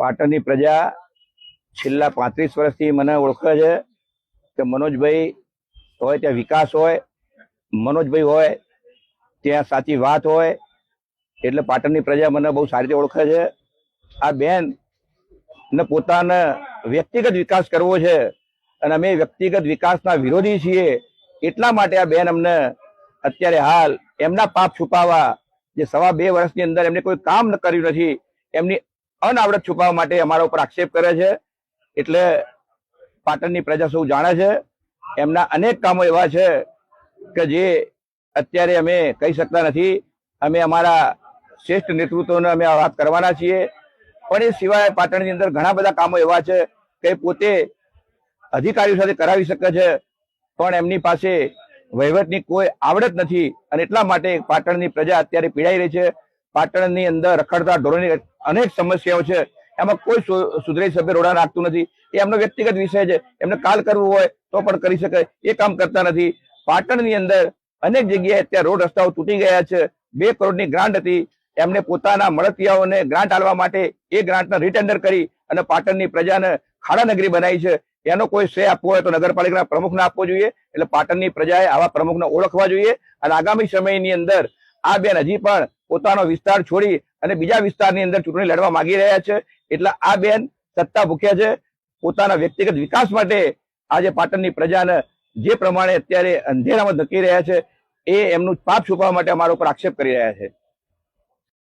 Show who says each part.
Speaker 1: પાટણની પ્રજા છેલ્લા 35 વર્ષથી મને ઓળખે છે કે મનોજભાઈ હોય ત્યાં વિકાસ હોય, મનોજભાઈ હોય ત્યાં સાચી વાત હોય. એટલે પાટણની પ્રજા મને બહુ સારી રીતે ઓળખે છે. આ બેન ને પોતાનો વ્યક્તિગત વિકાસ કરવો છે અને અમે વ્યક્તિગત વિકાસના વિરોધી છીએ. એટલા માટે આ બેન અમને અત્યારે હાલ એમના પાપ છુપાવવા, જે 2.5 વર્ષની અંદર એમને કોઈ કામ કર્યું નથી, એમની અનાવડત છુપાવવા માટે અમારા ઉપર આક્ષેપ કરે છે. એટલે પાટણની પ્રજા સૌ જાણે છે. એમના અનેક કામો એવા છે કે જે અત્યારે અમે કહી શકતા નથી. અમે અમારા શ્રેષ્ઠ નેતૃત્વને અમે વાત કરવાના છીએ, પણ એ સિવાય પાટણની અંદર ઘણા બધા કામો એવા છે કે પોતે અધિકારીઓ સાથે કરાવી શકે છે, પણ એમની પાસે વહીવટની કોઈ આવડત નથી. અને એટલા માટે પાટણની પ્રજા અત્યારે પીડાઈ રહી છે. પાટણની અંદર રખડતા ઢોરોની અનેક સમસ્યાઓ છે, એમાં કોઈ સુધરાઈ સભ્ય રોડા નાખતું નથી. એ એમનો વ્યક્તિગત વિષય છે, એમને કાલ કરવું હોય તો પણ કરી શકે, એ કામ કરતા નથી. પાટણની અંદર અનેક જગ્યાએ અત્યારે રોડ રસ્તાઓ તૂટી ગયા છે. 2 કરોડની ગ્રાન્ટ હતી, એમને પોતાના મળતિયાઓને ગ્રાન્ટ આપવા માટે એ ગ્રાન્ટને રીટેન્ડર કરી અને પાટણની પ્રજાને ખાડા નગરી બનાવી છે. એનો કોઈ શ્રેય આપવો હોય તો નગરપાલિકાના પ્રમુખને આપવો જોઈએ. એટલે પાટણની પ્રજાએ આવા પ્રમુખને ઓળખવા જોઈએ. અને આગામી સમયની અંદર આ બેન હજી પણ પોતાનો વિસ્તાર છોડી અને બીજા વિસ્તારની અંદર ચૂંટણી લડવા માંગી રહ્યા છે. એટલે આ બેન સત્તા ભૂખ્યા છે. પોતાના વ્યક્તિગત વિકાસ માટે આજે પાટણની પ્રજાને જે પ્રમાણે અત્યારે અંધેરામાં ધકી રહ્યા છે, એ એમનું પાપ છુપાવવા માટે અમારા ઉપર આક્ષેપ કરી રહ્યા છે.